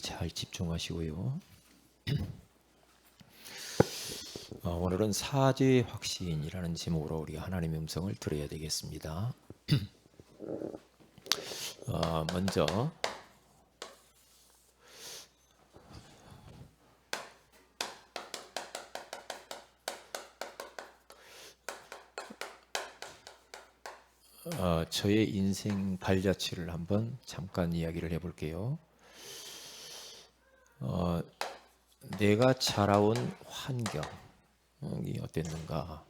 잘 집중하시고요. 오늘은 사죄의 확신이라는 제목으로 우리 하나님의 음성을 들어야 되겠습니다. 먼저 저의 인생 발자취를 한번 잠깐 이야기를 해볼게요. 내가 자라온 환경이 어땠는가?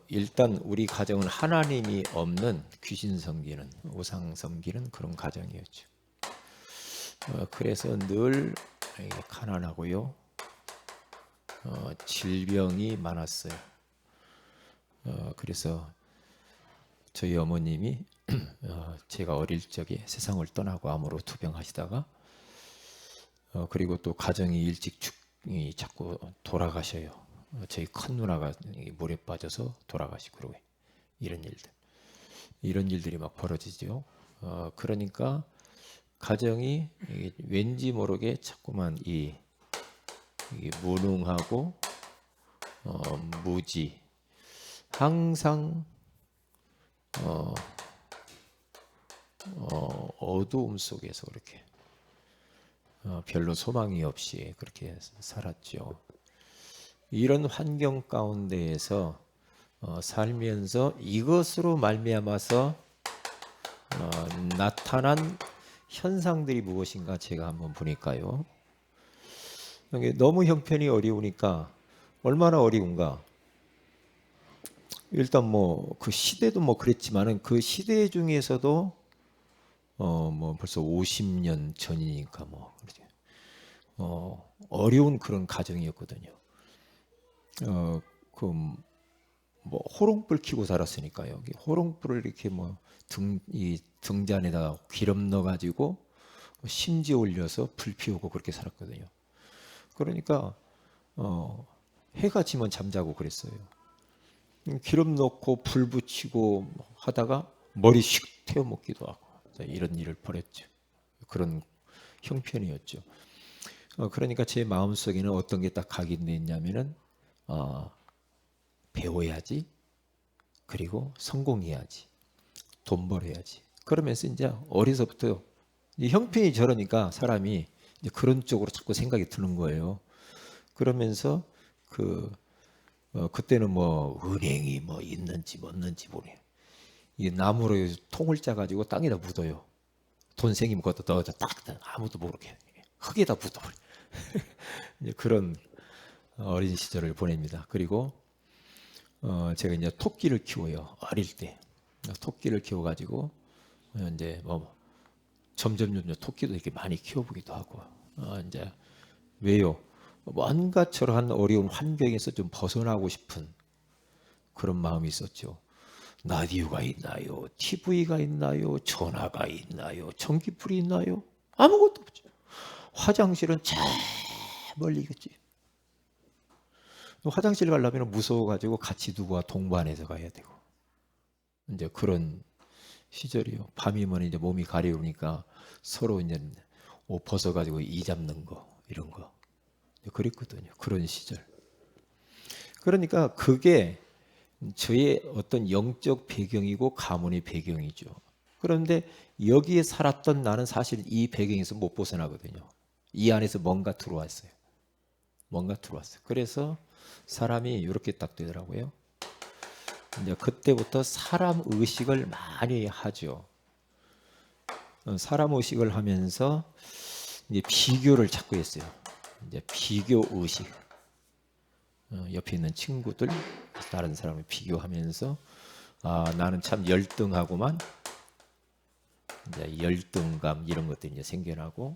일단 우리 가정은 하나님이 없는 귀신 섬기는, 우상 섬기는 그런 가정이었죠. 그래서 늘 가난하고요. 질병이 많았어요. 그래서 저희 어머님이 제가 어릴 적에 세상을 떠나고 암으로 투병하시다가 그리고 또 가정이 일찍 자꾸 돌아가셔요. 저희 큰 누나가 물에 빠져서 돌아가시고 그러고 이런 일들이 막 벌어지죠. 그러니까 가정이 왠지 모르게 자꾸만 이 무능하고 무지, 항상 어두움 속에서 그렇게 별로 소망이 없이 그렇게 살았죠. 이런 환경 가운데에서 살면서 이것으로 말미암아서 나타난 현상들이 무엇인가 제가 한번 보니까요. 너무 형편이 어려우니까 얼마나 어려운가. 일단 뭐 그 시대도 뭐 그랬지만은 그 시대 중에서도 뭐 벌써 50년 전이니까 뭐 어려운 그런 가정이었거든요. 그 뭐 호롱불 켜고 살았으니까요. 호롱불을 이렇게 뭐 이 등잔에다가 기름 넣어가지고 심지 올려서 불 피우고 그렇게 살았거든요. 그러니까 해가 지면 잠자고 그랬어요. 기름 넣고 불 붙이고 하다가 머리 슉 태워 먹기도 하고 이런 일을 벌였죠. 그런 형편이었죠. 그러니까 제 마음속에는 어떤 게 딱 각인됐냐면은 배워야지, 그리고 성공해야지, 돈 벌어야지. 그러면서 이제 어려서부터 형편이 저러니까 사람이 이제 그런 쪽으로 자꾸 생각이 드는 거예요. 그러면서 그때는 뭐 은행이 뭐 있는지 없는지 모르요. 이 나무로 통을 짜가지고 땅에다 묻어요. 돈 생기면 그것도 넣어서 딱 아무도 모르게 흙에다 묻어버려. 이제 그런 어린 시절을 보냅니다. 그리고 제가 이제 토끼를 키워요. 어릴 때 토끼를 키워가지고 이제 뭐 점점 토끼도 이렇게 많이 키워보기도 하고 이제 왜요? 뭔가 저러한 어려운 환경에서 좀 벗어나고 싶은 그런 마음이 있었죠. 라디오가 있나요? TV가 있나요? 전화가 있나요? 전기불이 있나요? 아무것도 없죠. 화장실은 저 멀리 있겠지. 화장실 가려면 무서워가지고 같이 누구와 동반해서 가야 되고. 이제 그런 시절이요. 밤이면 이제 몸이 가려우니까 서로 이제 옷 벗어가지고 이 잡는 거, 이런 거. 그랬거든요. 그런 시절. 그러니까 그게 저의 어떤 영적 배경이고 가문의 배경이죠. 그런데 여기에 살았던 나는 사실 이 배경에서 못 벗어나거든요. 이 안에서 뭔가 들어왔어요. 뭔가 들어왔어요. 그래서 사람이 이렇게 딱 되더라고요. 이제 그때부터 사람 의식을 많이 하죠. 사람 의식을 하면서 이제 비교를 자꾸 했어요. 이제 비교 의식. 옆에 있는 친구들, 다른 사람을 비교하면서 나는 참 열등하고만, 이제 열등감 이런 것들이 이제 생겨나고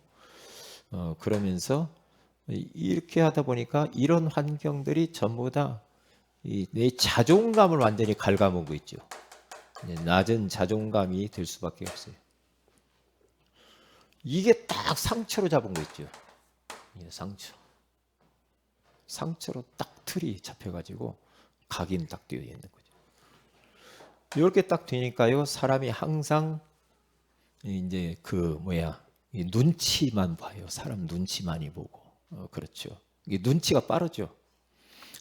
그러면서 이렇게 하다 보니까 이런 환경들이 전부 다 내 자존감을 완전히 갉아먹고 있죠. 낮은 자존감이 될 수밖에 없어요. 이게 딱 상처로 잡은 거 있죠. 상처로 딱 틀이 잡혀가지고 각인 딱 되어 있는 거죠. 이렇게 딱 되니까요, 사람이 항상 이제 그 뭐야 이 눈치만 봐요. 사람 눈치 많이 보고. 그렇죠. 이게 눈치가 빠르죠.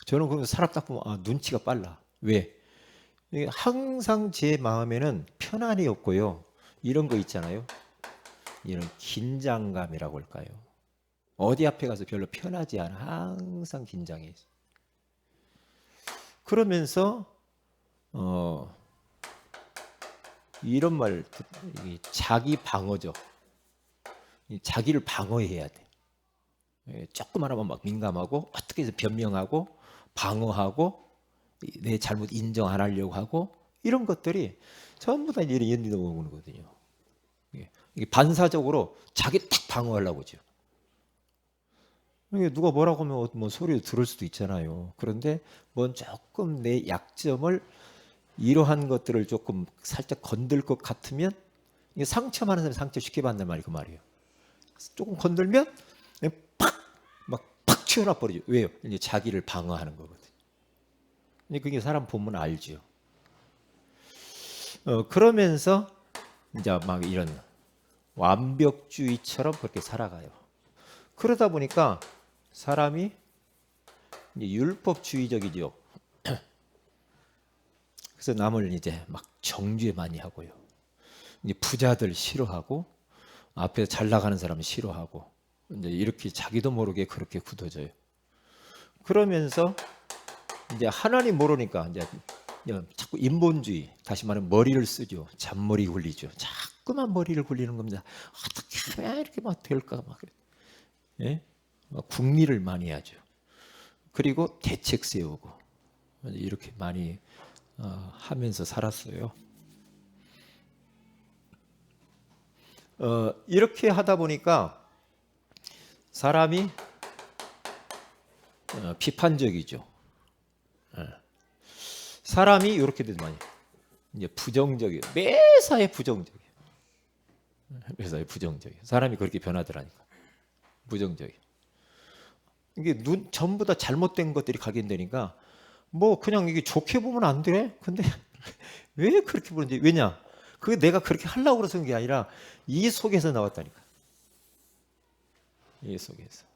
저는 그러면 사람 딱 보면 아, 눈치가 빨라. 왜? 이게 항상 제 마음에는 편안이 없고요. 이런 거 있잖아요. 이런 긴장감이라고 할까요? 어디 앞에 가서 별로 편하지 않아. 항상 긴장해 있어. 그러면서 이런 말, 자기 방어죠. 자기를 방어해야 돼. 조금 하나만 막 민감하고 어떻게 해서 변명하고 방어하고 내 잘못 인정 안 하려고 하고 이런 것들이 전부 다 이런 연리도 오는 거거든요. 이게 반사적으로 자기 딱 방어하려고 하죠. 누가 뭐라고 하면 뭐 소리 들을 수도 있잖아요. 그런데 뭔 조금 내 약점을 이러한 것들을 조금 살짝 건들 것 같으면 이게 상처 많은 사람이 상처 쉽게 받는 말이 그 말이에요. 조금 건들면 팍 튀어나와 버리죠. 왜요? 이제 자기를 방어하는 거거든요. 그게 사람 보면 알죠. 그러면서 이제 막 이런 완벽주의처럼 그렇게 살아가요. 그러다 보니까 사람이 이제 율법주의적이죠. 그래서 남을 이제 막 정죄 많이 하고요. 이제 부자들 싫어하고 앞에서 잘 나가는 사람 싫어하고 이제 이렇게 자기도 모르게 그렇게 굳어져요. 그러면서 이제 하나님 모르니까 이제 자꾸 인본주의, 다시 말하면 머리를 쓰죠. 잔머리 굴리죠. 자꾸만 머리를 굴리는 겁니다. 어떻게 하면 이렇게 막 될까 막 예? 궁리를 많이 하죠. 그리고 대책 세우고 이렇게 많이 하면서 살았어요. 이렇게 하다 보니까 사람이 비판적이죠. 사람이 이렇게 되더만요. 이제 부정적이에요. 매사에 부정적이에요. 매사에 부정적이에요. 사람이 그렇게 변하더라니까. 부정적이에요. 이게 전부 다 잘못된 것들이 각인되니까 뭐 그냥 이게 좋게 보면 안 돼. 근데 왜 그렇게 보는지. 왜냐? 그게 내가 그렇게 하려고 그래서 게 아니라 이 속에서 나왔다니까. 이 속에서.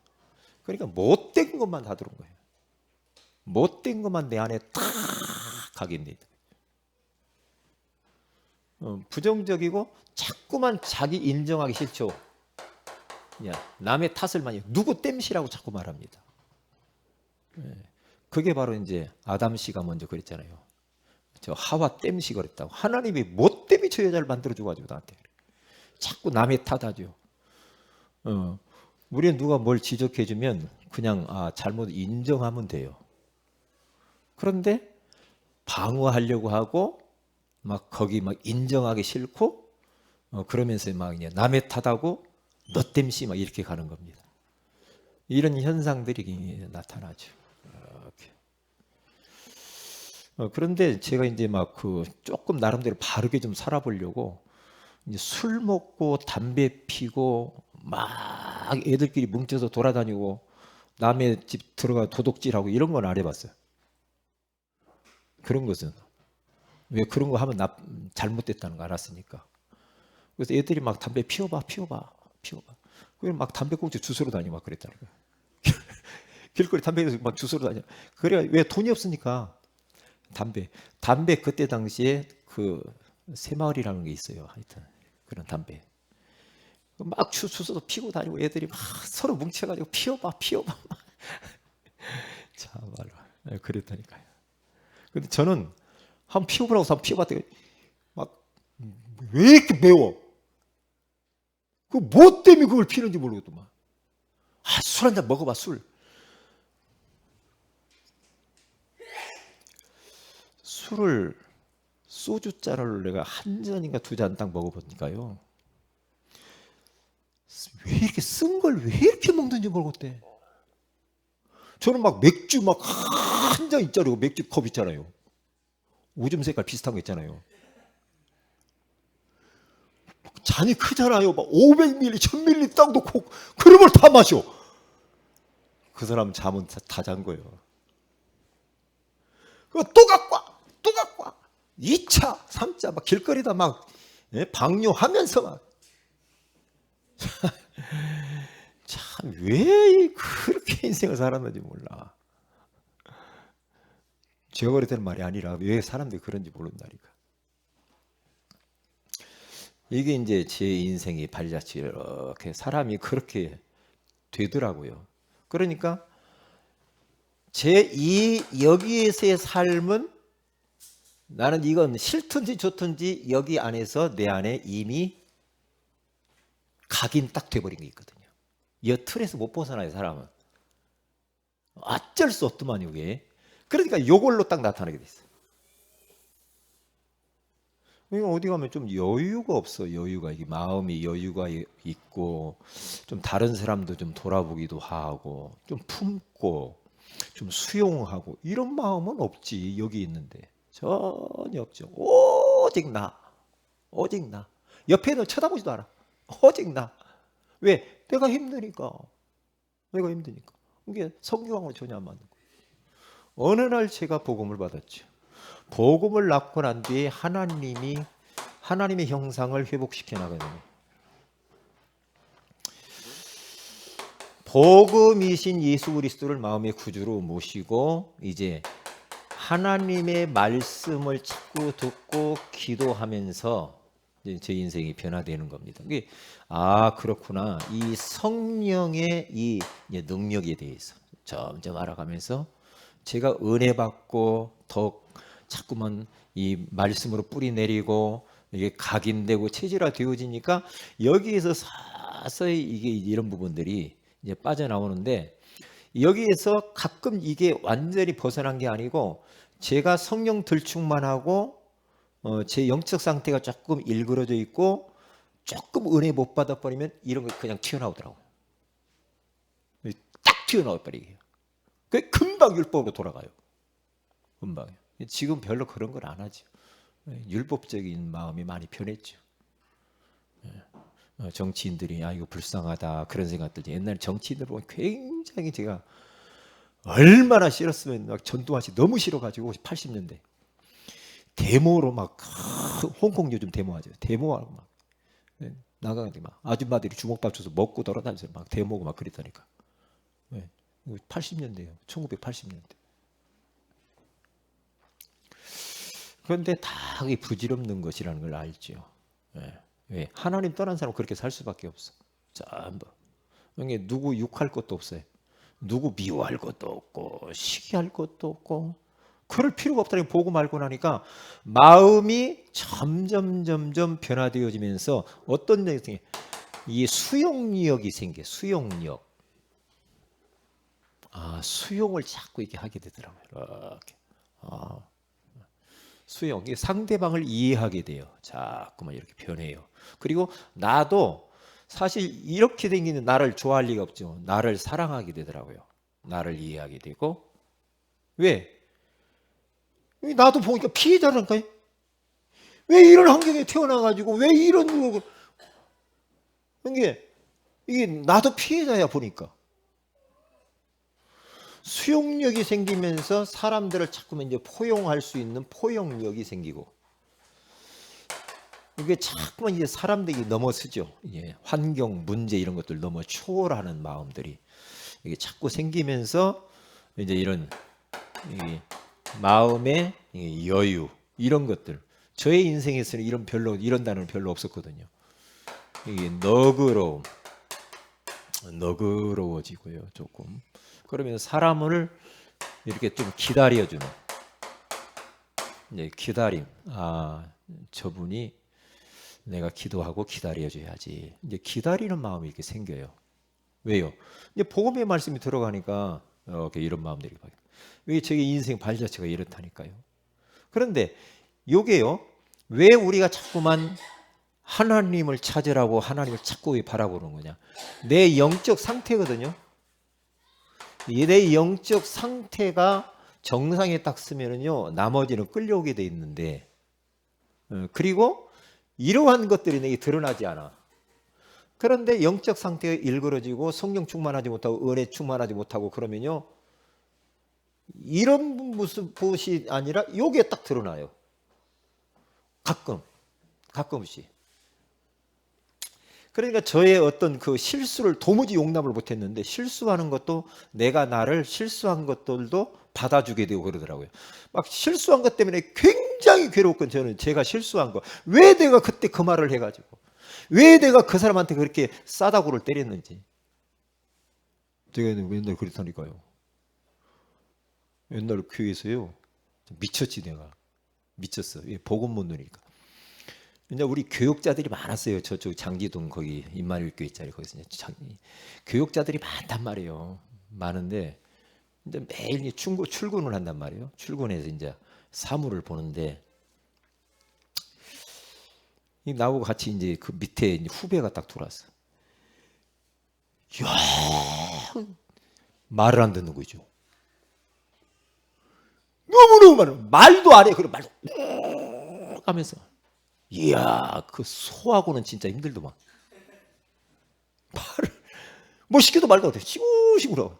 그러니까 못된 것만 다 들어온 거예요. 못된 것만 내 안에 탁 각인돼 있다. 부정적이고 자꾸만 자기 인정하기 싫죠. 남의 탓을 많이 누구 땜시라고 자꾸 말합니다. 그게 바로 이제 아담 씨가 먼저 그랬잖아요. 저 하와 땜시 그랬다고. 하나님이 뭐 때문에 저 여자를 만들어줘가지고 나한테 자꾸 남의 탓하죠. 우리는 누가 뭘 지적해주면 그냥 잘못 인정하면 돼요. 그런데 방어하려고 하고 막 거기 막 인정하기 싫고 그러면서 막 그냥 남의 탓하고 너 땜시 막 이렇게 가는 겁니다. 이런 현상들이 나타나죠. 그런데 제가 이제 막 그 조금 나름대로 바르게 좀 살아보려고 이제 술 먹고 담배 피고 막 애들끼리 뭉쳐서 돌아다니고 남의 집 들어가 도둑질하고 이런 건 안 해봤어요. 그런 것은 왜 그런 거 하면 잘못됐다는 거 알았으니까. 그래서 애들이 막 담배 피워봐. 그럼 막 담배꽁초 주스러 다니고 막 그랬다는 거예요. 길거리 담배에서 막 주스러 다녀. 그래 왜 돈이 없으니까 담배 그때 당시에 그 새마을이라는 게 있어요. 하여튼 그런 담배. 막 주스도 피고 다니고 애들이 막 서로 뭉쳐가지고 피워봐. 참말로 그랬다니까요. 근데 저는 한번 피워보라고 해서 한번 피워봤더니 막 왜 이렇게 매워? 그 뭐 때문에 그걸 피는지 모르겠더만. 술 한잔 먹어봐 술. 술을 소주잔을 내가 한 잔인가 두 잔 딱 먹어보니까요. 왜 이렇게 쓴 걸 왜 이렇게 먹는지 모르겠대. 저는 막 맥주 막 한 잔 있잖아요. 맥주 컵 있잖아요. 오줌 색깔 비슷한 거 있잖아요. 잔이 크잖아요. 막 500ml, 1000ml 딱 놓고 그런 걸 다 마셔. 그 사람 잠은 다 잔 거예요. 또 갖고 와. 2차, 3차 막 길거리다 막 방뇨하면서 막 참 왜 그렇게 인생을 살았는지 몰라. 제가 그랬던 말이 아니라 왜 사람들이 그런지 모른다니까. 이게 이제 제 인생의 발자취 이렇게 사람이 그렇게 되더라고요. 그러니까 여기에서의 삶은 나는 이건 싫든지 좋든지 여기 안에서 내 안에 이미 각인 딱 돼버린 게 있거든요. 이 틀에서 못 벗어나요, 사람은. 어쩔 수 없더만 이게. 그러니까 요걸로 딱 나타나게 돼 있어요. 어디 가면 좀 여유가 없어. 여유가 이게 마음이 여유가 있고 좀 다른 사람도 좀 돌아보기도 하고 좀 품고 좀 수용하고 이런 마음은 없지. 여기 있는데 전혀 없죠. 오직 나, 오직 나. 옆에는 쳐다보지도 않아. 오직 나. 왜? 내가 힘드니까. 내가 힘드니까. 이게 성경하고 전혀 안 맞는 거예요. 어느 날 제가 복음을 받았죠. 복음을 낳고 난 뒤에 하나님의 형상을 회복시켜 나가거든요. 복음이신 예수 그리스도를 마음의 구주로 모시고 이제 하나님의 말씀을 자꾸 듣고 기도하면서 제 인생이 변화되는 겁니다. 이게 그렇구나. 이 성령의 이 능력에 대해서 점점 알아가면서 제가 은혜 받고 더 자꾸만 이 말씀으로 뿌리 내리고 이게 각인되고 체질화 되어지니까 여기에서 서서히 이게 이런 부분들이 이제 빠져나오는데 여기에서 가끔 이게 완전히 벗어난 게 아니고 제가 성령 들충만하고 제 영적 상태가 조금 일그러져 있고 조금 은혜 못 받아버리면 이런 거 그냥 튀어나오더라고요. 딱 튀어나와버리게요. 그 금방 율법으로 돌아가요. 금방. 지금 별로 그런 걸 안 하죠. 율법적인 마음이 많이 변했죠. 정치인들이 이거 불쌍하다 그런 생각 들지. 옛날에 정치인들 보면 굉장히 제가 얼마나 싫었으면 막 전두환 씨 너무 싫어가지고 80년대 데모로 막 홍콩 요즘 데모하죠. 데모하고 막 나가는데 막 아줌마들이 주먹밥 줘서 먹고 돌아다니면서 막 데모고 막 그랬다니까. 80년대요. 1980년대. 그런데 다 부질없는 것이라는 걸 알죠. 왜? 하나님 떠난 사람은 그렇게 살 수밖에 없어. 전부. 이게 누구 욕할 것도 없어요. 누구 미워할 것도 없고 시기할 것도 없고 그럴 필요가 없다는 보고 말고 나니까 마음이 점점 변화되어지면서 어떤 내용이 이 수용력이 생겨. 수용력. 수용을 자꾸 이렇게 하게 되더라고요. 이렇게. 수용, 상대방을 이해하게 돼요. 자꾸만 이렇게 변해요. 그리고 나도 사실 이렇게 생기는 나를 좋아할 리가 없죠. 나를 사랑하게 되더라고요. 나를 이해하게 되고. 왜? 나도 보니까 피해자라니까요. 왜 이런 환경에 태어나가지고 왜 이런 이게 나도 피해자야 보니까. 수용력이 생기면서 사람들을 자꾸만 이제 포용할 수 있는 포용력이 생기고 이게 자꾸만 이제 사람들이 넘어서죠. 환경 문제 이런 것들 넘어 초월하는 마음들이 이게 자꾸 생기면서 이제 이런 마음의 여유 이런 것들 저의 인생에서는 이런 단어는 별로 없었거든요. 이게 너그러워지고요 조금. 그러면 사람을 이렇게 좀 기다려주는 기다림. 저분이 내가 기도하고 기다려줘야지. 이제 기다리는 마음이 이렇게 생겨요. 왜요? 이제 복음의 말씀이 들어가니까 이런 마음들이 바뀌어요. 왜 제 인생 발자취가 이렇다니까요. 그런데 요게요. 왜 우리가 자꾸만 하나님을 찾으라고 하나님을 자꾸 바라보는 거냐? 내 영적 상태거든요. 내 영적 상태가 정상에 딱 쓰면은요, 나머지는 끌려오게 돼 있는데, 그리고 이러한 것들이 내게 드러나지 않아. 그런데 영적 상태가 일그러지고 성령 충만하지 못하고 은혜 충만하지 못하고 그러면요, 이런 모습이 아니라 요게 딱 드러나요. 가끔씩. 그러니까 저의 어떤 그 실수를 도무지 용납을 못했는데 실수하는 것도 내가 나를 실수한 것들도 받아주게 되고 그러더라고요. 막 실수한 것 때문에 굉장히 괴롭건 저는 제가 실수한 거. 왜 내가 그때 그 말을 해가지고. 왜 내가 그 사람한테 그렇게 싸다구를 때렸는지. 제가 맨날 그랬다니까요. 옛날 교회에서요. 미쳤지 내가. 미쳤어. 복음 못 누리니까. 이제 우리 교육자들이 많았어요. 저쪽 장기동 거기 임마누엘 교회 거기서 교육자들이 많단 말이에요. 많은데 이제 매일 출근을 한단 말이에요. 출근해서 이제 사물을 보는데 나하고 같이 이제 그 밑에 이제 후배가 딱 들어왔어. 이야, 말을 안 듣는 거죠. 너무너무 많아. 말도 안 해. 그래 말도 하면서. 이야, 그 소하고는 진짜 힘들더만. 말을 뭐 시켜도 말도 못해. 시구시구라.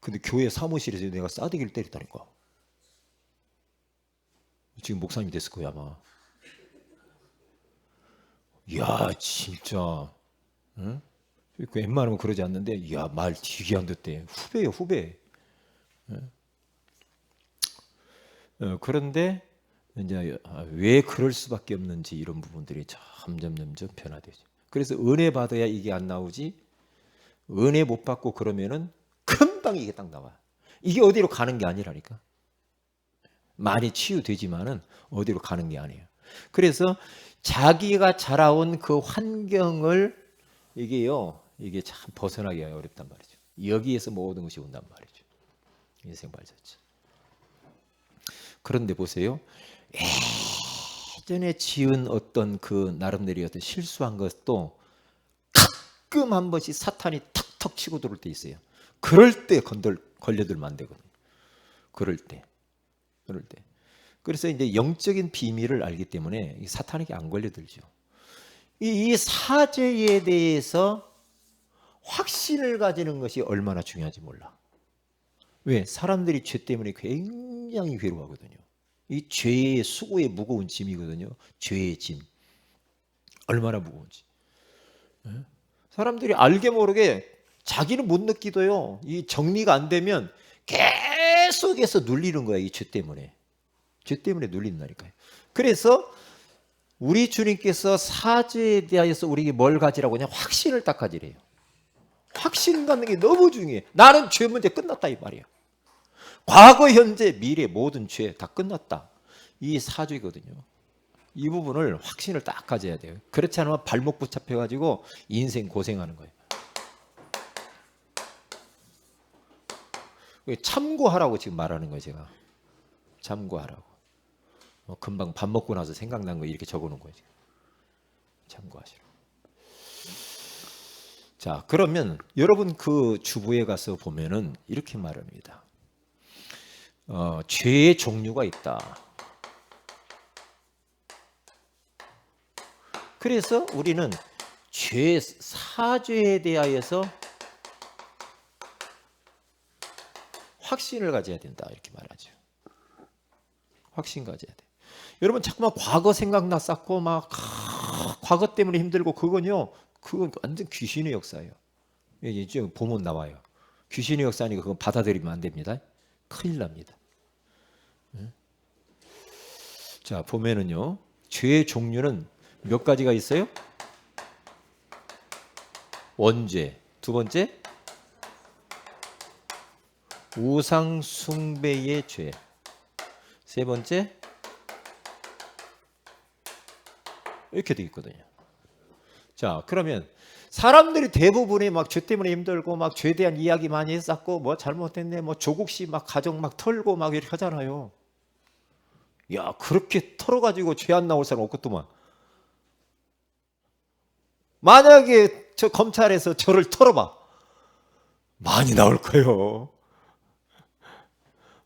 근데 교회 사무실에서 내가 싸대기를 때렸다니까. 지금 목사님이 됐을 거야 아마. 이야, 진짜. 응? 웬만하면 그러지 않는데, 이야, 말 되게 안 듣대. 후배예요, 후배. 그런데 이제 왜 그럴 수밖에 없는지 이런 부분들이 점점 변화되죠. 그래서 은혜 받아야 이게 안 나오지. 은혜 못 받고 그러면은 금방 이게 딱 나와. 이게 어디로 가는 게 아니라니까. 많이 치유되지만은 어디로 가는 게 아니에요. 그래서 자기가 자라온 그 환경을 이게 참 벗어나기가 어렵단 말이죠. 여기에서 모든 것이 온단 말이죠. 인생 발자취. 그런데 보세요. 예전에 지은 어떤 그 나름대로 어떤 실수한 것도 가끔 한 번씩 사탄이 턱턱 치고 들어올 때 있어요. 그럴 때 걸려들면 안 되거든요. 그럴 때. 그래서 이제 영적인 비밀을 알기 때문에 사탄에게 안 걸려들죠. 이 사죄에 대해서 확신을 가지는 것이 얼마나 중요한지 몰라. 왜? 사람들이 죄 때문에 굉장히 괴로워하거든요. 이 죄의 수고의 무거운 짐이거든요. 죄의 짐. 얼마나 무거운지. 사람들이 알게 모르게 자기는 못 느끼도요. 이 정리가 안 되면 계속해서 눌리는 거야. 이 죄 때문에. 죄 때문에 눌린다니까요. 그래서 우리 주님께서 사죄에 대하여서 우리에게 뭘 가지라고 하냐? 확신을 딱 가지래요. 확신 갖는 게 너무 중요해. 나는 죄 문제 끝났다 이 말이야. 과거, 현재, 미래 모든 죄 다 끝났다. 이 사죄거든요. 이 부분을 확신을 딱 가져야 돼요. 그렇지 않으면 발목 붙잡혀가지고 인생 고생하는 거예요. 참고하라고 지금 말하는 거예요, 제가. 참고하라고. 금방 밥 먹고 나서 생각난 거 이렇게 적어놓은 거예요. 지금. 참고하시라고. 자, 그러면 여러분 그 주부에 가서 보면은 이렇게 말합니다. 죄의 종류가 있다. 그래서 우리는 죄 사죄에 대하여서 확신을 가져야 된다 이렇게 말하죠. 확신 가져야 돼. 여러분 자꾸만 과거 생각나 쌓고 막 과거 때문에 힘들고 그건 완전 귀신의 역사예요. 이제 보면 나와요. 귀신의 역사니까 그건 받아들이면 안 됩니다. 큰일 납니다. 자, 보면은요. 죄의 종류는 몇 가지가 있어요? 원죄. 두 번째, 우상 숭배의 죄. 세 번째, 이렇게 되어 있거든요. 자, 그러면 사람들이 대부분이 막 죄 때문에 힘들고 막 죄에 대한 이야기 많이 했었고 뭐 잘못했네 뭐 조국시 막 가정 막 털고 막 이렇게 하잖아요. 야, 그렇게 털어가지고 죄 안 나올 사람 없겠더만. 만약에 저 검찰에서 저를 털어봐. 많이 나올 거예요.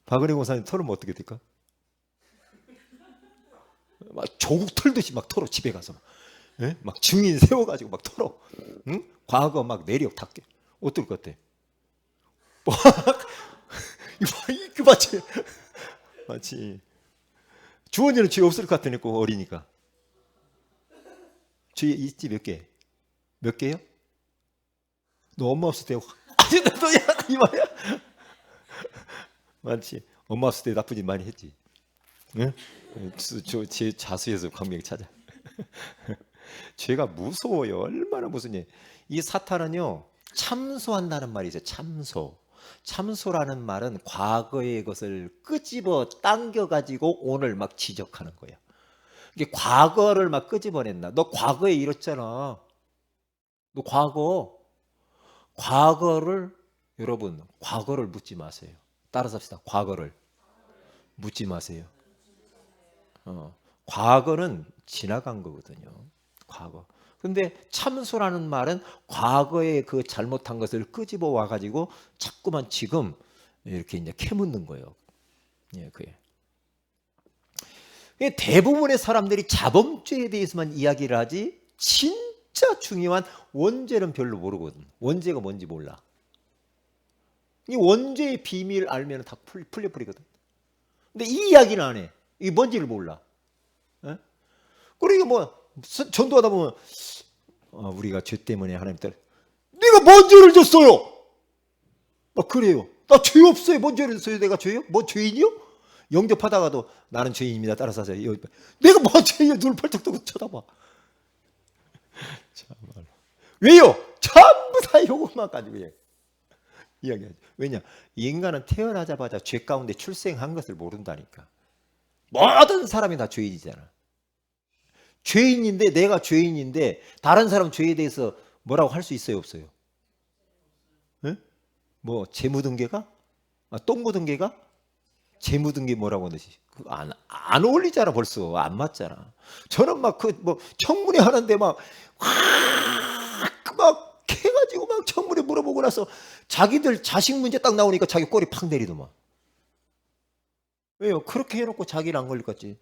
박은혜 공사님 털으면 어떻게 될까? 막 조국 털듯이 막 털어 집에 가서 막 증인 세워가지고 막 털어. 응? 과거 막 내력 닦게. 어떨 것 같아? 이거 맞지? 맞지? 주원이는 죄 없을 것 같으니까 어리니까. 죄 있지 몇 개? 몇 개요? 너 엄마 없을 때 아니 너야 이 말이야. 많지. 엄마 없을 때 나쁜 짓 많이 했지. 응? 제 자수에서 광명 찾아. 죄가 무서워요. 얼마나 무슨 일. 이 사탄은요 참소한다는 말이 있어요. 참소라는 말은 과거의 것을 끄집어 당겨 가지고 오늘 막 지적하는 거야. 이게 과거를 막 끄집어낸다. 너 과거에 이랬잖아. 너 과거를 여러분 과거를 묻지 마세요. 따라서 합시다. 과거를 묻지 마세요. 과거는 지나간 거거든요. 과거. 근데 참소라는 말은 과거의 그 잘못한 것을 끄집어 와 가지고 자꾸만 지금 이렇게 이제 캐묻는 거예요. 예, 그게. 대부분의 사람들이 자범죄에 대해서만 이야기를 하지 진짜 중요한 원죄는 별로 모르거든. 원죄가 뭔지 몰라. 이 원죄의 비밀을 알면 다 풀려버리거든. 근데 이 이야기는 안 해. 이게 뭔지를 몰라. 예? 그리고 뭐 전도하다 보면 우리가 죄 때문에 하나님들 네가 뭔 죄를 졌어요? 막 그래요. 나 죄 없어요. 뭔 죄를 졌어요? 내가 죄요? 뭐 죄인이요? 영접하다가도 나는 죄인입니다. 따라서 하세요. 내가 뭔 죄예요? 눈을 펄쩍 뜨고 쳐다봐. 참말로. 왜요? 전부 다 요것만 가지고 이야기하죠. 왜냐? 인간은 태어나자마자 죄 가운데 출생한 것을 모른다니까. 모든 사람이 다 죄인이잖아. 죄인인데 내가 죄인인데 다른 사람 죄에 대해서 뭐라고 할 수 있어요? 없어요? 네? 뭐 재 묻은 개가? 똥 묻은 개가? 재 묻은 게 뭐라고 하듯이 안 어울리잖아. 벌써 안 맞잖아. 저는 막 그 뭐 청문회 하는데 막 해가지고 막 청문회 물어보고 나서 자기들 자식 문제 딱 나오니까 자기 꼬리 팍 내리더만. 왜요? 그렇게 해놓고 자기는 안 걸릴 것 같지.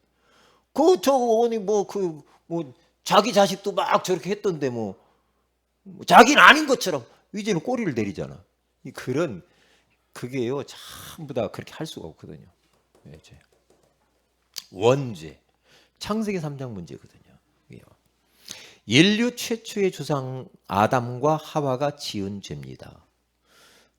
자기 자식도 막 저렇게 했던데 자기는 아닌 것처럼 이제는 꼬리를 내리잖아. 그게요 전부 다 그렇게 할 수가 없거든요. 원죄 창세기 3장 문제거든요. 인류 최초의 조상 아담과 하와가 지은 죄입니다.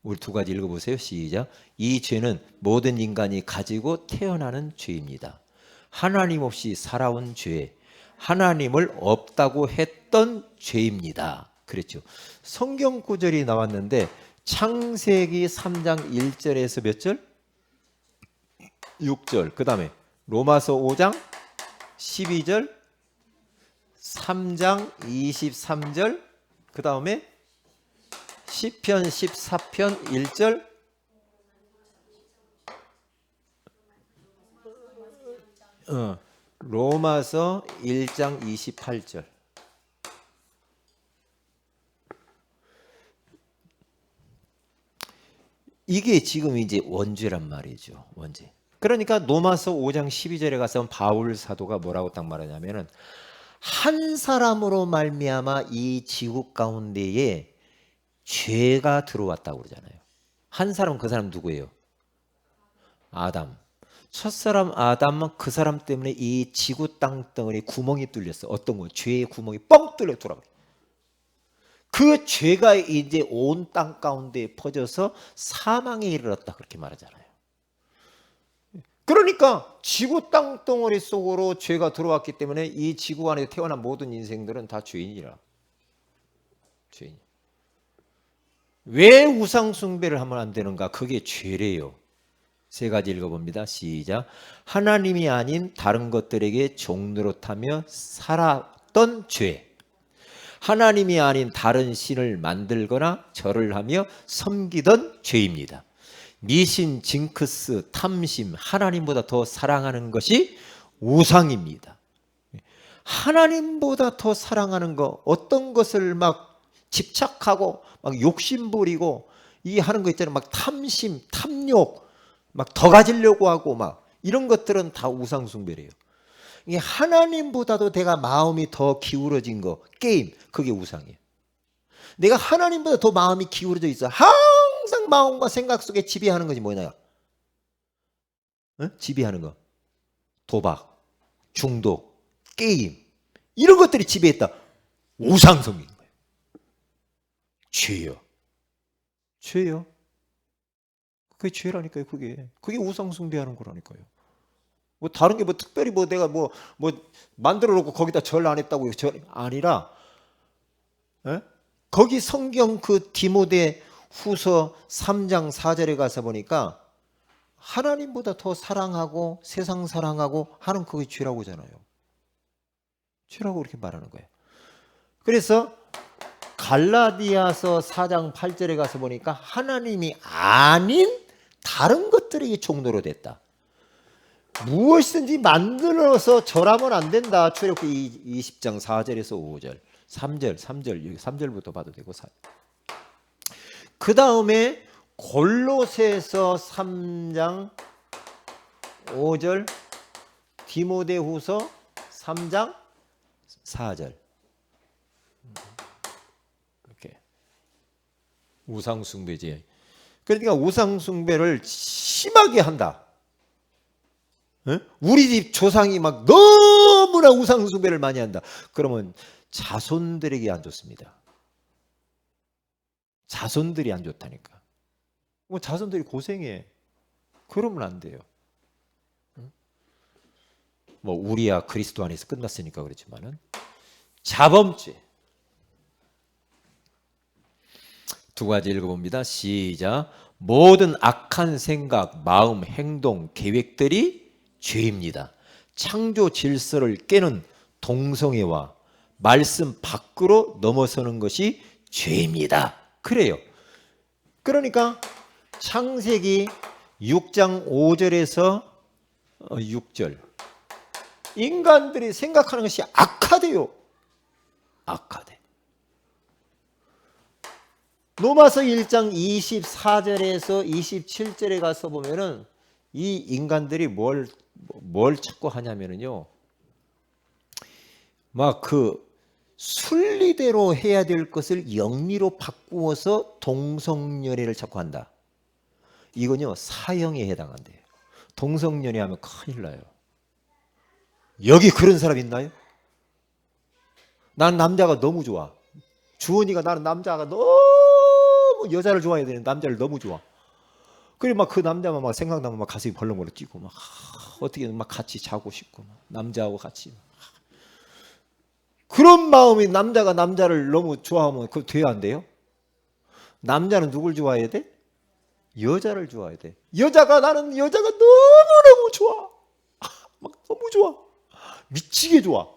우리 두 가지 읽어보세요. 시작. 이 죄는 모든 인간이 가지고 태어나는 죄입니다. 하나님 없이 살아온 죄, 하나님을 없다고 했던 죄입니다. 그랬죠. 성경 구절이 나왔는데 창세기 3장 1절에서 몇 절? 6절. 그 다음에 로마서 5장 12절, 3장 23절, 그 다음에 시편 14편 1절, 로마서 1장 28절. 이게 지금 이제 원죄란 말이죠. 원죄. 그러니까 로마서 5장 12절에 가서 바울 사도가 뭐라고 딱 말하냐면은 한 사람으로 말미암아 이 지구 가운데에 죄가 들어왔다고 그러잖아요. 한 사람, 그 사람 누구예요? 아담. 첫사람 아담은 그 사람 때문에 이 지구 땅덩어리 구멍이 뚫렸어. 어떤 거? 죄의 구멍이 뻥 뚫려 돌아가. 그 죄가 이제 온 땅 가운데 퍼져서 사망에 이르렀다 그렇게 말하잖아요. 그러니까 지구 땅덩어리 속으로 죄가 들어왔기 때문에 이 지구 안에 태어난 모든 인생들은 다 죄인이라. 죄인. 왜 우상 숭배를 하면 안 되는가? 그게 죄래요. 세 가지 읽어봅니다. 시작. 하나님이 아닌 다른 것들에게 종노릇하며 살았던 죄. 하나님이 아닌 다른 신을 만들거나 절을 하며 섬기던 죄입니다. 미신, 징크스, 탐심, 하나님보다 더 사랑하는 것이 우상입니다. 하나님보다 더 사랑하는 거, 어떤 것을 막 집착하고 막 욕심 부리고 이 하는 거 있잖아요. 막 탐심, 탐욕, 막 더 가지려고 하고 막 이런 것들은 다 우상 숭배래요. 이게 하나님보다도 내가 마음이 더 기울어진 거, 게임, 그게 우상이에요. 내가 하나님보다 더 마음이 기울어져 있어. 항상 마음과 생각 속에 지배하는 것이 뭐냐? 지배하는 거. 도박, 중독, 게임 이런 것들이 지배했다. 우상성인 거예요. 죄요. 죄요. 그게 죄라니까요. 그게 우상 숭배하는 거라니까요. 뭐 다른 게 뭐 특별히 뭐 내가 뭐 만들어 놓고 거기다 절 안 했다고 절 아니라, 에? 거기 성경 그 디모데 후서 3장 4절에 가서 보니까 하나님보다 더 사랑하고 세상 사랑하고 하는 그게 죄라고 하잖아요. 죄라고 그렇게 말하는 거예요. 그래서 갈라디아서 4장 8절에 가서 보니까 하나님이 아닌 다른 것들에게 종로로 됐다. 무엇이든지 만들어서 절하면 안 된다. 출애굽기 20장 4절에서 5절, 3절, 여기 3절부터 봐도 되고. 그 다음에 골로새서 3장 5절, 디모데후서 3장 4절. 이렇게 우상 숭배지. 그러니까 우상 숭배를 심하게 한다. 우리 집 조상이 막 너무나 우상 숭배를 많이 한다. 그러면 자손들에게 안 좋습니다. 자손들이 안 좋다니까. 뭐 자손들이 고생해. 그러면 안 돼요. 뭐 우리야 그리스도 안에서 끝났으니까 그렇지만은 자범죄. 두 가지 읽어봅니다. 시작. 모든 악한 생각, 마음, 행동, 계획들이 죄입니다. 창조 질서를 깨는 동성애와 말씀 밖으로 넘어서는 것이 죄입니다. 그래요. 그러니까 창세기 6장 5절에서 6절 인간들이 생각하는 것이 악하대요. 악하대. 로마서 1장 24절에서 27절에 가서 보면은 이 인간들이 뭘 찾고 하냐면은요. 막 그 순리대로 해야 될 것을 영리로 바꾸어서 동성연애를 찾고 한다. 이건요 사형에 해당한대요. 동성연애 하면 큰일 나요. 여기 그런 사람 있나요? 난 남자가 너무 좋아. 주원이가 나는 남자가 너무 여자를 좋아해야 되는 남자를 너무 좋아. 그래 막 그 남자만 막 생각나면 막 가슴이 벌렁벌렁 뛰고 막 어떻게 막 같이 자고 싶고 막 남자하고 같이 그런 마음이 남자가 남자를 너무 좋아하면 그거 돼야 안 돼요? 남자는 누굴 좋아해야 돼? 여자를 좋아해야 돼. 나는 여자가 너무너무 좋아. 막 너무 좋아. 미치게 좋아.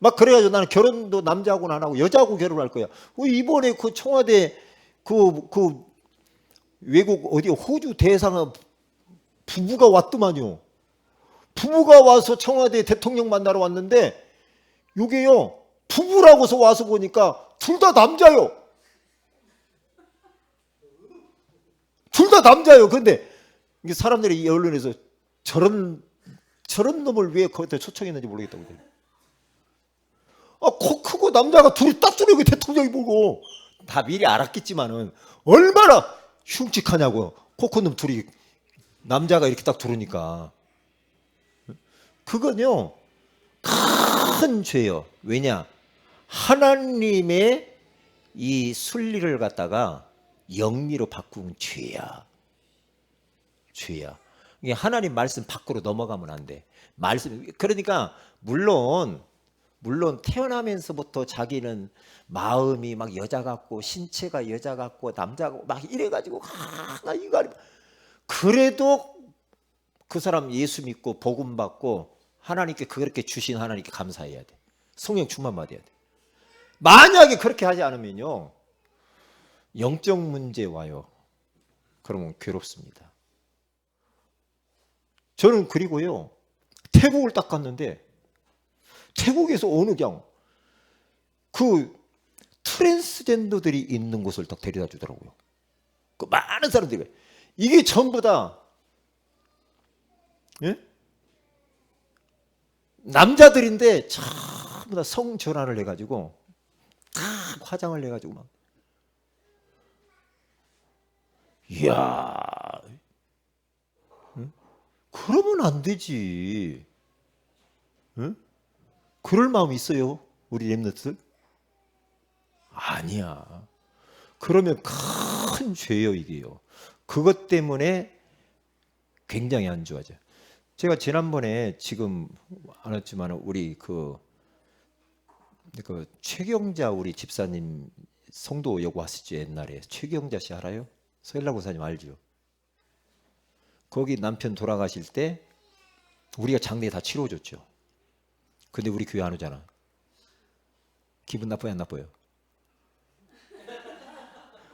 막 그래가지고 나는 결혼도 남자하고는 안 하고 여자하고 결혼할 거야. 이번에 그 청와대 그 외국 어디 호주 대사가 부부가 왔더만요. 부부가 와서 청와대 대통령 만나러 왔는데 이게요 부부라고서 와서 보니까 둘 다 남자요. 둘 다 남자요. 근데 이게 사람들이 이 언론에서 저런 놈을 왜 거기다 초청했는지 모르겠다고 그래요. 코 크고 남자가 둘이 딱 들어오고 대통령이 보고 다 미리 알았겠지만은 얼마나 흉측하냐고. 코 큰 놈 둘이 남자가 이렇게 딱 들어오니까 그건요 큰 죄요. 왜냐? 하나님의 이 순리를 갖다가 영리로 바꾼 죄야. 이게 하나님 말씀 밖으로 넘어가면 안 돼. 그러니까 물론 태어나면서부터 자기는 마음이 막 여자 같고 신체가 여자 같고 남자 같고 막 이래가지고 나 이거 아니. 그래도 그 사람 예수 믿고 복음 받고 하나님께 그렇게 주신 하나님께 감사해야 돼. 성령 충만 받아야 돼. 만약에 그렇게 하지 않으면요 영적 문제 와요. 그러면 괴롭습니다. 저는 그리고요 태국을 딱 갔는데 태국에서 어느 그냥 그 트랜스젠더들이 있는 곳을 딱 데려다 주더라고요. 그 많은 사람들이 이게 전부 다 예? 남자들인데 전부 다 성전환을 해가지고 다 화장을 해가지고 막 이야 응? 그러면 안 되지. 응? 그럴 마음 있어요 우리 렘넌트들? 아니야. 그러면 큰 죄요, 이게요. 그것 때문에 굉장히 안 좋아져요. 제가 지난번에 지금 안 했지만 우리 그 최경자 우리 집사님 성도 여고 왔었죠, 옛날에. 최경자 씨 알아요? 서일라 고사님 알죠? 거기 남편 돌아가실 때 우리가 장례 다 치러줬죠. 근데 우리 교회 안 오잖아. 기분 나빠요, 안 나빠요?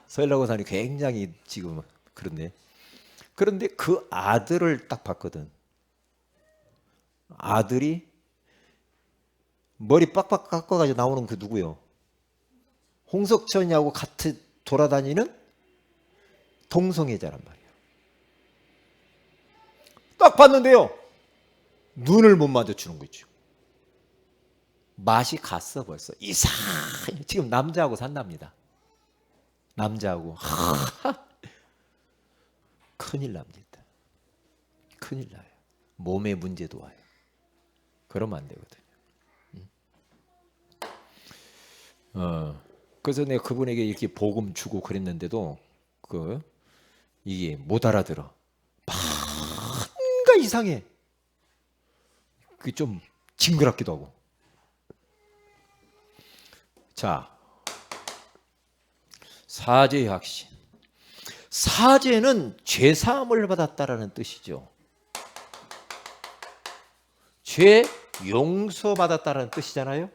서일라 고사님 굉장히 지금 그런데 그 아들을 딱 봤거든. 아들이 머리 빡빡 깎아가지고 나오는 그 누구요? 홍석천이하고 같이 돌아다니는 동성애자란 말이야. 딱 봤는데요, 눈을 못 마주치는 거죠. 맛이 갔어 벌써. 이상해. 지금 남자하고 산답니다. 남자하고. 큰일 납니다. 큰일 나요. 몸에 문제도 와요. 그러면 안 되거든요. 그래서 내가 그분에게 이렇게 복음 주고 그랬는데도 이게 못 알아들어. 뭔가 이상해. 그게 좀 징그럽기도 하고. 자, 사죄의 확신. 사죄는 죄 사함을 받았다라는 뜻이죠. 죄 용서받았다라는 뜻이잖아요.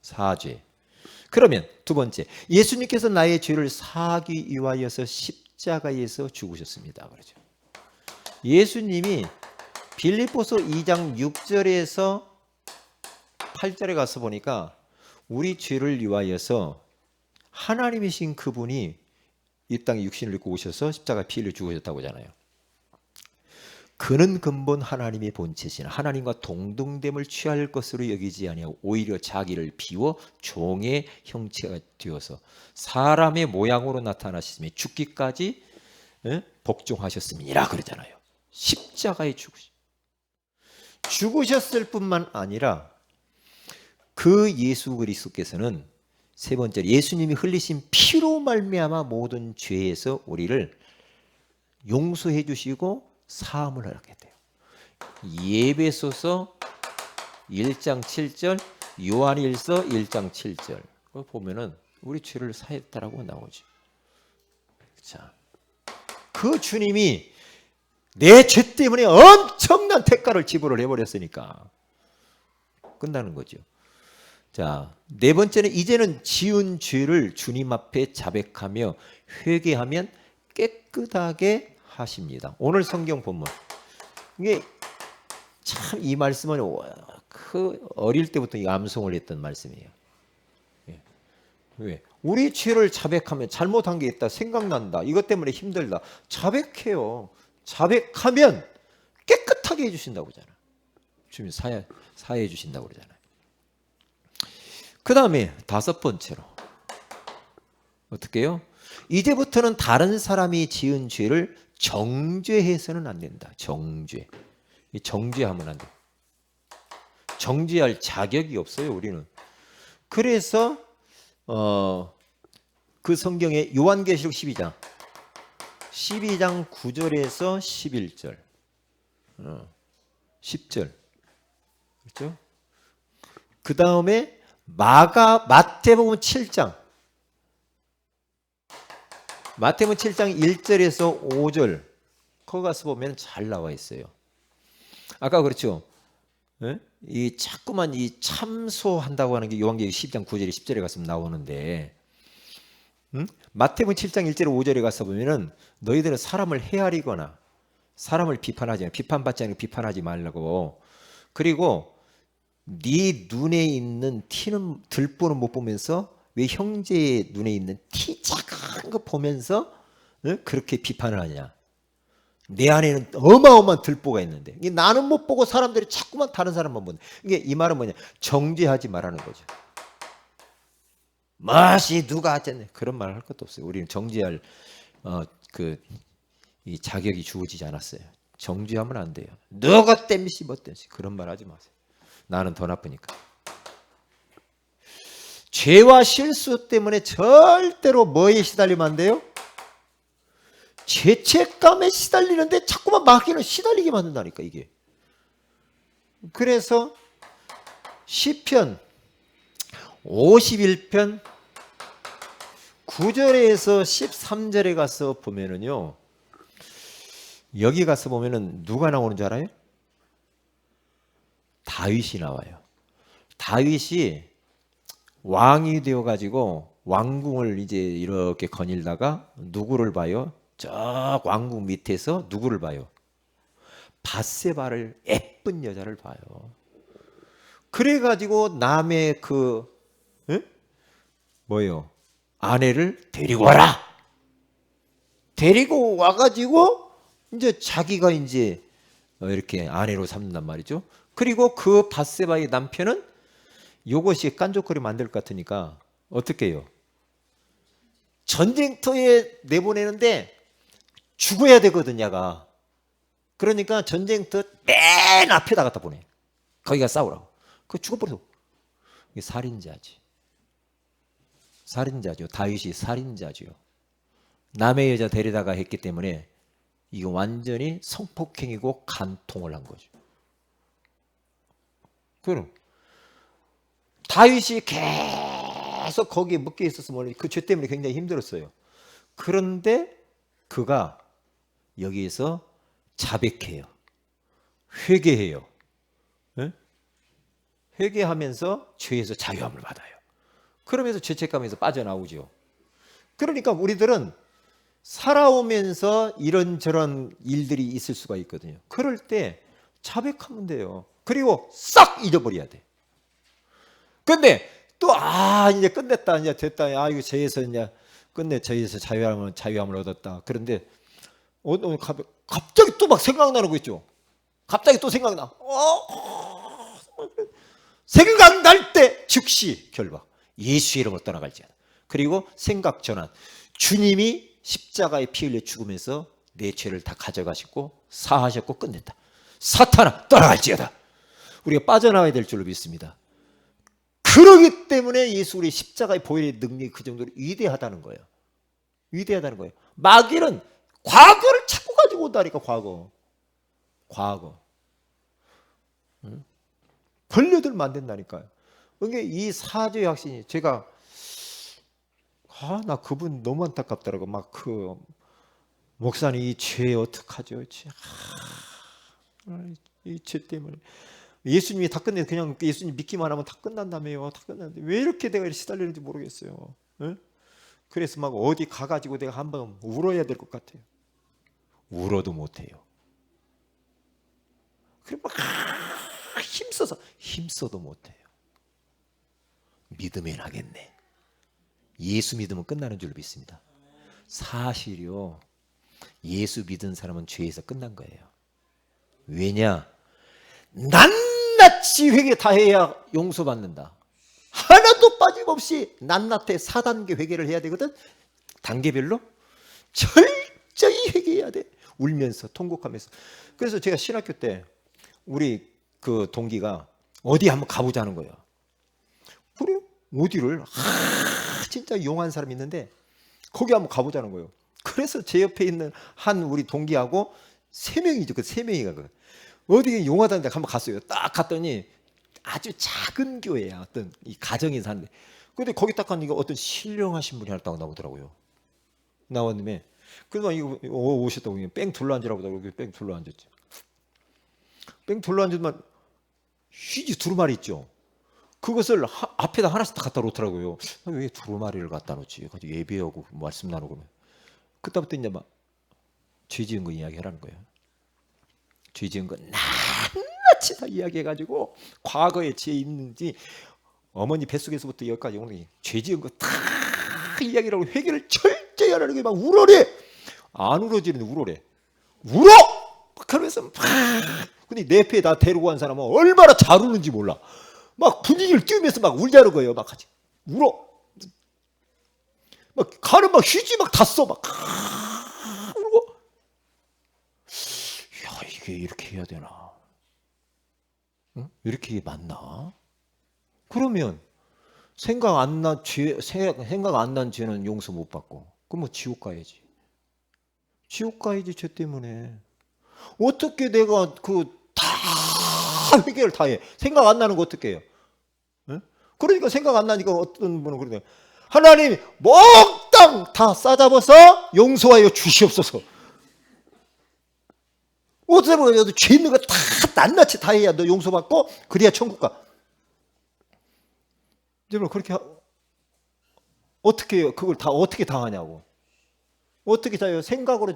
사죄. 그러면 두 번째, 예수님께서 나의 죄를 사하기 위하여서 십자가에서 죽으셨습니다. 그러죠. 예수님이 빌립보서 2장 6절에서 8절에 가서 보니까 우리 죄를 위하여서 하나님이신 그분이 이 땅에 육신을 입고 오셔서 십자가에 피 흘려 죽으셨다고 하잖아요. 그는 근본 하나님의 본체신 하나님과 동등됨을 취할 것으로 여기지 아니하고 오히려 자기를 비워 종의 형체가 되어서 사람의 모양으로 나타나시며 죽기까지 복종하셨음이라 그러잖아요. 십자가에 죽으셨을 뿐만 아니라 그 예수 그리스도께서는 세 번째, 예수님이 흘리신 피로 말미암아 모든 죄에서 우리를 용서해 주시고 사함을 하게 돼요. 예배소서 1장 7절, 요한일서 1장 7절 보면은 우리 죄를 사했다라고 나오죠. 자, 그 주님이 내 죄 때문에 엄청난 대가를 지불을 해버렸으니까 끝나는 거죠. 자, 네 번째는 이제는 지은 죄를 주님 앞에 자백하며 회개하면 깨끗하게 하십니다. 오늘 성경 본문 이게 참 이 말씀은 그 어릴 때부터 암송을 했던 말씀이에요. 왜? 우리 죄를 자백하면 잘못한 게 있다 생각난다 이것 때문에 힘들다 자백해요. 자백하면 깨끗하게 해주신다고 그러잖아. 주님 사해 주신다고 그러잖아요. 그 다음에 다섯 번째로 어떻게 해요? 이제부터는 다른 사람이 지은 죄를 정죄해서는 안 된다. 정죄하면 안 돼. 정죄할 자격이 없어요, 우리는. 그래서 그 성경에 요한계시록 12장 9절에서 11절 10절 그렇죠? 그 다음에 마태복음 7장 1절에서 5절 거기 가서 보면 잘 나와 있어요. 아까 그렇죠. 이 자꾸만 이 참소한다고 하는 게 요한계시록 10장 9절에 10절에 가서 나오는데 마태복음 7장 1절에 5절에 가서 보면은 너희들은 사람을 헤아리거나 사람을 비판하지 않아 비판받지 않고 비판하지 말라고. 그리고 네 눈에 있는 티는 들보는 못 보면서 왜 형제의 눈에 있는 티 작은 거 보면서 그렇게 비판을 하냐. 내 안에는 어마어마한 들보가 있는데 나는 못 보고 사람들이 자꾸만 다른 사람만 보는. 이게 이 말은 뭐냐? 정죄하지 말라는 거죠. 맛이 누가 어쨌네 그런 말 할 것도 없어요. 우리는 정죄할 이 자격이 주어지지 않았어요. 정죄하면 안 돼요. 누가 땜시 뭐 땜시 그런 말 하지 마세요. 나는 더 나쁘니까. 죄와 실수 때문에 절대로 뭐에 시달리면 안 돼요? 죄책감에 시달리는데 자꾸만 마귀는 시달리게 만든다니까 이게. 그래서 시편 51편 9절에서 13절에 가서 보면은요, 여기 가서 보면은 누가 나오는 줄 알아요? 다윗이 나와요. 다윗이 왕이 되어 가지고 왕궁을 이제 이렇게 거닐다가 누구를 봐요? 저 왕궁 밑에서 누구를 봐요? 밧세바를, 예쁜 여자를 봐요. 그래 가지고 남의 뭐예요? 아내를 데리고 와라. 데리고 와 가지고 이제 자기가 이제 이렇게 아내로 삼는단 말이죠. 그리고 그 밧세바의 남편은 요것이 깐족거리 만들 것 같으니까 어떻게 해요? 전쟁터에 내보내는데 죽어야 되거든, 야가. 그러니까 전쟁터 맨 앞에다 갖다 보내. 거기가 싸우라고. 그 죽어버려. 이게 살인자지. 살인자죠. 다윗이 살인자죠. 남의 여자 데려다가 했기 때문에 이거 완전히 성폭행이고 간통을 한 거죠. 그럼 다윗이 계속 거기에 묶여 있었으면 그 죄 때문에 굉장히 힘들었어요. 그런데 그가 여기에서 자백해요. 회개해요. 네? 회개하면서 죄에서 자유함을 받아요. 그러면서 죄책감에서 빠져나오죠. 그러니까 우리들은 살아오면서 이런저런 일들이 있을 수가 있거든요. 그럴 때 자백하면 돼요. 그리고 싹 잊어버려야 돼. 근데 또 이제 끝냈다, 이제 됐다, 이거 죄에서 이제 끝내, 죄에서 자유함을 얻었다. 그런데 갑자기 또 막 생각나는 거 있죠. 갑자기 또 생각나. 생각날 때 즉시 결박. 예수 이름으로 떠나갈지어다. 그리고 생각 전환. 주님이 십자가에 피 흘려 죽으면서 내 죄를 다 가져가시고 사하셨고 끝냈다. 사탄아 떠나갈지어다. 우리가 빠져나와야 될 줄로 믿습니다. 그러기 때문에 예수 우리 십자가의 보혈의 능력이 그 정도로 위대하다는 거예요. 위대하다는 거예요. 마귀는 과거를 자꾸 가지고 온다니까. 과거. 응? 벌려들면 안 된다니까요. 그러니까 이 사죄의 확신이, 제가 나 그분 너무 안타깝더라고. 막 목사님 이 죄 어떡하죠? 이 죄 때문에 예수님이 다 끝내, 그냥 예수님 믿기만 하면 다 끝난다며요. 다 끝났는데 왜 이렇게 내가 시달리는지 모르겠어요. 응? 그래서 막 어디 가가지고 내가 한번 울어야 될 것 같아요. 울어도 못해요. 그래 막 힘써도 못해요. 믿으면 하겠네. 예수 믿으면 끝나는 줄 믿습니다. 사실요, 예수 믿은 사람은 죄에서 끝난 거예요. 왜냐? 낱낱이 회개 다 해야 용서받는다. 하나도 빠짐없이 낱낱이 4단계 회개를 해야 되거든. 단계별로 철저히 회개해야 돼. 울면서 통곡하면서. 그래서 제가 신학교 때 우리 그 동기가 어디 한번 가보자는 거예요. 그래? 어디를? 진짜 용한 사람이 있는데 거기 한번 가보자는 거예요. 그래서 제 옆에 있는 한 우리 동기하고 3명이죠. 그 3명이가 어디 용하다는 데 한번 갔어요. 딱 갔더니 아주 작은 교회야. 어떤 이 가정이 사는데. 근데 거기 딱 가니까 어떤 신령하신 분이 하나 딱 나오더라고요. 나왔는데 그래서 이거 오셨다고 뺑 둘러앉으라고 하고 뺑 둘러앉았지. 뺑 둘러앉으면 휴지 두루마리 있죠. 그것을 앞에다 하나씩 다 갖다 놓더라고요. 왜 두루마리를 갖다 놓지? 가지고 예배하고 말씀 나누고. 그때부터 이제 막 죄 지은 거 이야기하라는 거예요. 죄 지은 거 낱낱이 다 이야기해가지고 과거에 죄 있는지 어머니 뱃속에서부터 여기까지 오는 죄 지은 거 다 이야기를 하고 회개를 철저히 하라는 게 막 울어래. 안 울어지는데 울어래. 울어! 그러면서 막. 근데 내 옆에 나 데리고 간 사람은 얼마나 잘 우는지 몰라. 막 분위기를 띄우면서 막 울자는 거예요. 막 같이 울어. 막 가는 막 휴지 막 다 써. 막 울고. 야, 이게 이렇게 해야 되나? 응? 이렇게 맞나? 그러면 생각 안 난 죄는 용서 못 받고. 그럼 뭐 지옥 가야지. 지옥 가야지, 죄 때문에. 어떻게 내가 다 해결 다 해. 생각 안 나는 거 어떻게 해요? 예? 그러니까 생각 안 나니까 어떤 분은 그러네요. 하나님 몽땅 다 싸잡아서 용서하여 주시옵소서. 어떻게 보면 죄 있는 거 다 낱낱이 다 해야 너 용서받고 그래야 천국 가. 여러분 그렇게 어떻게 해요? 그걸 다 어떻게 당하냐고. 어떻게 다 해요? 생각으로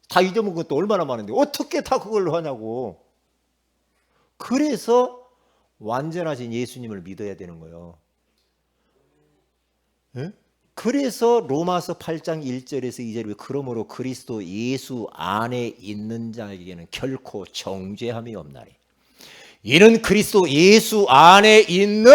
다 잊어먹은 것도 얼마나 많은데 어떻게 다 그걸로 하냐고. 그래서 완전하신 예수님을 믿어야 되는 거예요. 예? 그래서 로마서 8장 1절에서 2절에 그러므로 그리스도 예수 안에 있는 자에게는 결코 정죄함이 없나니 이는 그리스도 예수 안에 있는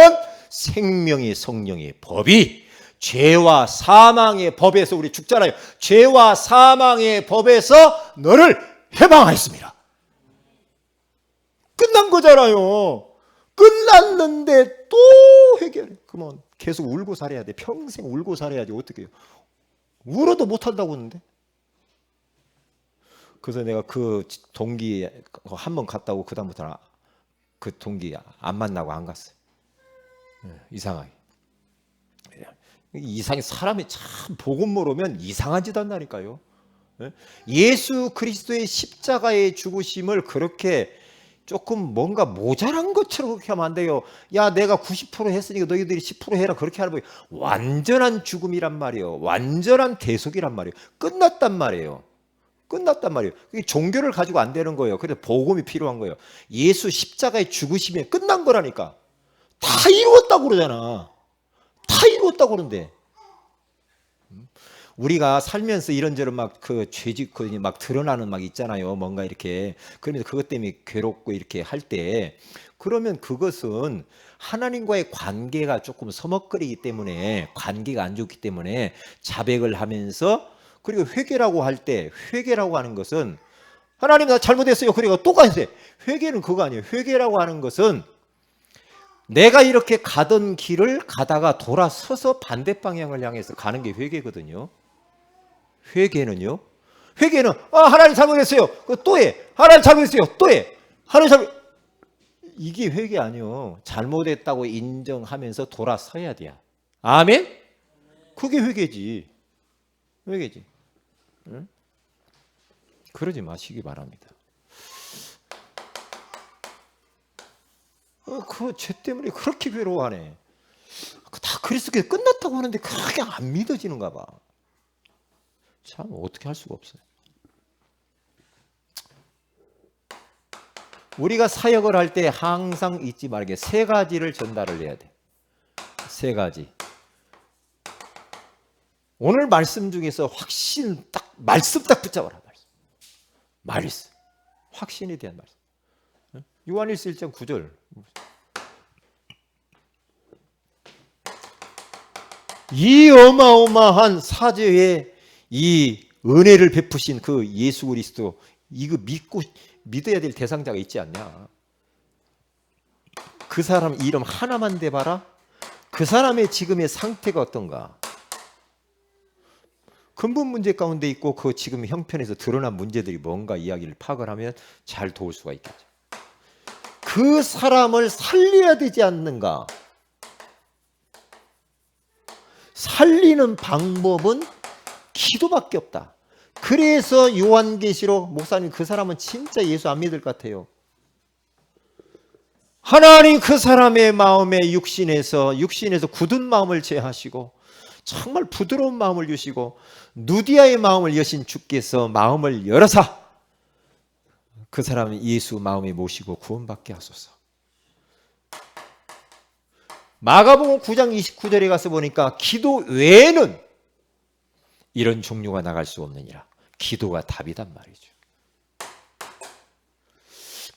생명의 성령의 법이 죄와 사망의 법에서 우리 죽잖아요. 죄와 사망의 법에서 너를 해방하였습니다. 끝난 거잖아요. 끝났는데 또 해결해. 그러면 계속 울고 살아야 돼. 평생 울고 살아야지. 어떻게 해요? 울어도 못한다고 하는데. 그래서 내가 그 동기 한 번 갔다 오고 그다음부터는 그 동기 안 만나고 안 갔어요. 이상하게. 이상해. 사람이 참 복음 모르면 이상한 짓 한다니까요. 예수 그리스도의 십자가의 죽으심을 그렇게 조금 뭔가 모자란 것처럼 그렇게 하면 안 돼요. 야, 내가 90% 했으니까 너희들이 10% 해라. 그렇게 하는 거예요. 완전한 죽음이란 말이에요. 완전한 대속이란 말이에요. 끝났단 말이에요. 끝났단 말이에요. 종교를 가지고 안 되는 거예요. 그래서 복음이 필요한 거예요. 예수 십자가의 죽으심이 끝난 거라니까. 다 이루었다고 그러잖아. 다 이루었다고 그러는데. 우리가 살면서 이런저런 막 그 죄짓 막 드러나는 막 있잖아요. 뭔가 이렇게. 그러면서 그것 때문에 괴롭고 이렇게 할 때 그러면 그것은 하나님과의 관계가 조금 서먹거리기 때문에 관계가 안 좋기 때문에 자백을 하면서 그리고 회개라고 할 때 회개라고 하는 것은 하나님 나 잘못했어요. 그리고 또 가야 돼. 회개는 그거 아니에요. 회개라고 하는 것은 내가 이렇게 가던 길을 가다가 돌아서서 반대 방향을 향해서 가는 게 회개거든요. 회개는요. 회개는 하나님 잘못했어요. 또 해. 하나님 잘못했어요. 또 해. 하나님 잘못. 이게 회개 아니요. 잘못했다고 인정하면서 돌아서야 돼요. 아멘. 그게 회개지. 회개지. 응? 그러지 마시기 바랍니다. 그 죄 때문에 그렇게 괴로워하네. 다 그리스도께서 끝났다고 하는데 그렇게 안 믿어지는가 봐. 참 어떻게 할 수가 없어요. 우리가 사역을 할 때 항상 잊지 말게 세 가지를 전달을 해야 돼. 세 가지. 오늘 말씀 중에서 확신 딱 말씀 딱 붙잡아라. 말씀. 확신에 대한 말씀. 요한일서 1장 9절. 이 어마어마한 사죄의 이 은혜를 베푸신 그 예수 그리스도 이거 믿어야 될 대상자가 있지 않냐? 그 사람 이름 하나만 대봐라. 그 사람의 지금의 상태가 어떤가? 근본 문제 가운데 있고 그 지금 형편에서 드러난 문제들이 뭔가 이야기를 파악을 하면 잘 도울 수가 있겠죠. 그 사람을 살려야 되지 않는가? 살리는 방법은 기도밖에 없다. 그래서 요한계시록 목사님 그 사람은 진짜 예수 안 믿을 것 같아요. 하나님 그 사람의 마음에 육신에서 굳은 마음을 제하시고 정말 부드러운 마음을 주시고 누디아의 마음을 여신 주께서 마음을 열어사 그 사람을 예수 마음에 모시고 구원받게 하소서. 마가복음 9장 29절에 가서 보니까 기도 외에는 이런 종류가 나갈 수 없느니라. 기도가 답이단 말이죠.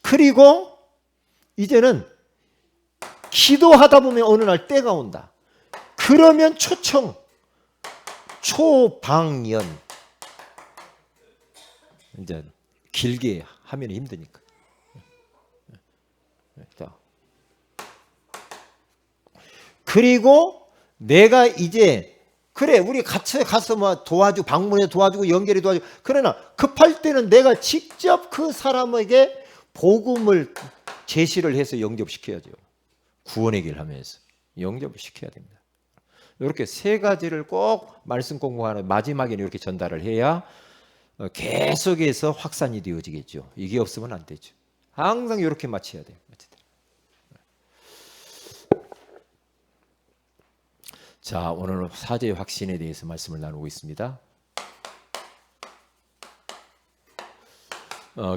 그리고 이제는 기도하다 보면 어느 날 때가 온다. 그러면 초방연 이제 길게 하면 힘드니까. 그리고 내가 이제 그래 우리 같이 가서 뭐 도와주고 방문해 도와주고 연결해 도와주고 그러나 급할 때는 내가 직접 그 사람에게 복음을 제시를 해서 영접시켜야죠. 구원의 길 하면서 영접을 시켜야 됩니다. 이렇게 세 가지를 꼭 말씀 공부하는 마지막에는 이렇게 전달을 해야 계속해서 확산이 되어지겠죠. 이게 없으면 안 되죠. 항상 이렇게 맞춰야 돼요. 자, 오늘 사제의 확신에 대해서 말씀을 나누고 있습니다.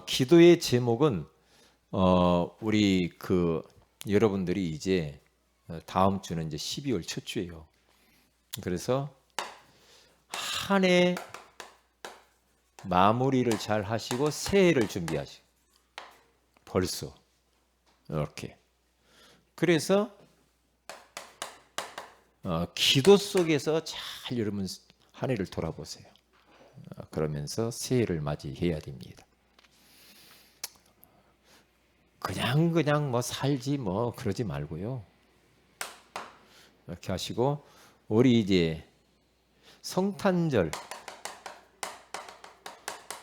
기도의 제목은 우리 여러분들이 이제 다음 주는 이제 12월 첫 주예요. 그래서 한 해 마무리를 잘 하시고 새해를 준비하시고 벌써 이렇게 그래서 기도 속에서 잘 여러분 한 해를 돌아보세요. 그러면서 새해를 맞이해야 됩니다. 그냥 뭐 살지 뭐 그러지 말고요. 이렇게 하시고 우리 이제 성탄절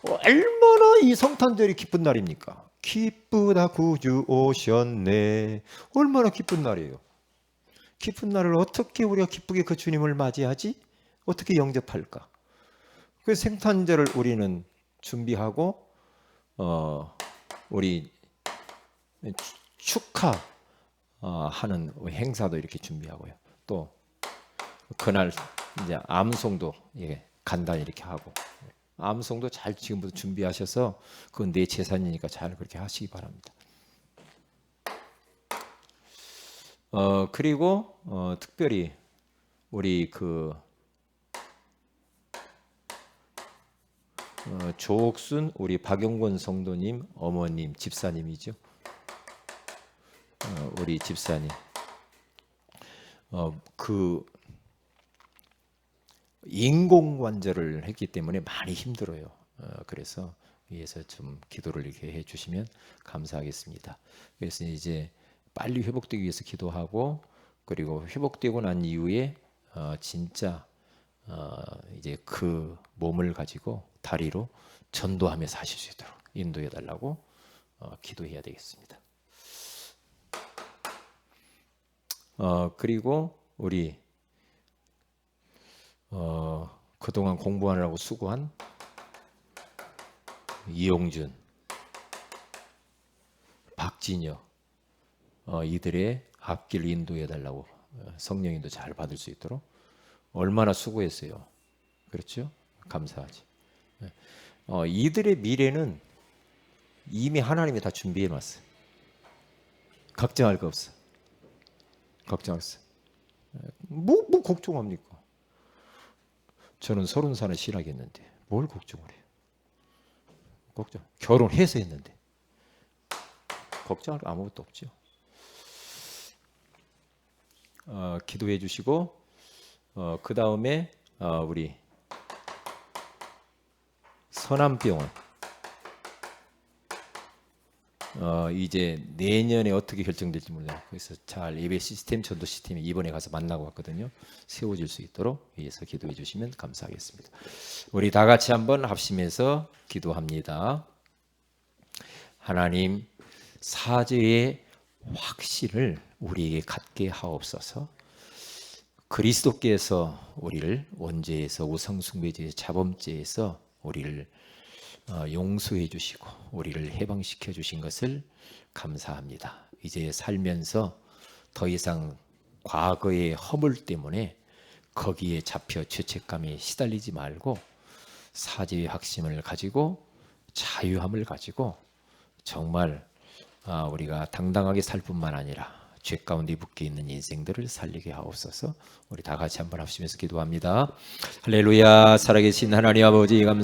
얼마나 이 성탄절이 기쁜 날입니까? 기쁘다 구주 오셨네. 얼마나 기쁜 날이에요. 기쁜 날을 어떻게 우리가 기쁘게 그 주님을 맞이하지? 어떻게 영접할까? 그 성탄절을 우리는 준비하고 우리 축하하는 행사도 이렇게 준비하고요. 또 그날 이제 암송도 간단히 이렇게 하고 암송도 잘 지금부터 준비하셔서 그건 내 재산이니까 잘 그렇게 하시기 바랍니다. 그리고 특별히 우리 조옥순 우리 박용권 성도님 어머님 집사님이죠. 우리 집사님 인공관절을 했기 때문에 많이 힘들어요. 그래서 위에서 좀 기도를 이렇게 해주시면 감사하겠습니다. 그래서 이제 빨리 회복되기 위해서 기도하고 그리고 회복되고 난 이후에 진짜 이제 그 몸을 가지고 다리로 전도하며 사실 수 있도록 인도해 달라고 기도해야 되겠습니다. 그리고 우리 그동안 공부하느라고 수고한 이용준, 박진여 이들의 앞길 인도해 달라고 성령님도 잘 받을 수 있도록 얼마나 수고했어요. 그렇죠? 감사하지. 이들의 미래는 이미 하나님이 다 준비해 놨어요. 걱정할 거 없어. 걱정할 거 없어. 뭐 걱정합니까? 저는 30살에 신학했는데 뭘 걱정을 해요? 걱정. 결혼해서 했는데 걱정할 아무것도 없죠. 기도해 주시고 그 다음에 우리 서남병원 이제 내년에 어떻게 결정될지 몰라요. 그래서 잘 예배 시스템, 전도 시스템이 이번에 가서 만나고 왔거든요. 세워질 수 있도록 위해서 기도해 주시면 감사하겠습니다. 우리 다 같이 한번 합심해서 기도합니다. 하나님, 사죄의 확신을 우리에게 갖게 하옵소서. 그리스도께서 우리를 원죄에서 우상숭배죄에서 자범죄에서 우리를 용서해 주시고 우리를 해방시켜 주신 것을 감사합니다. 이제 살면서 더 이상 과거의 허물 때문에 거기에 잡혀 죄책감에 시달리지 말고 사죄의 확신을 가지고 자유함을 가지고 정말 우리가 당당하게 살 뿐만 아니라 죄 가운데 묶여 있는 인생들을 살리게 하옵소서. 우리 다 같이 한번 합심해서 기도합니다. 할렐루야. 살아계신 하나님 아버지 감사합니다.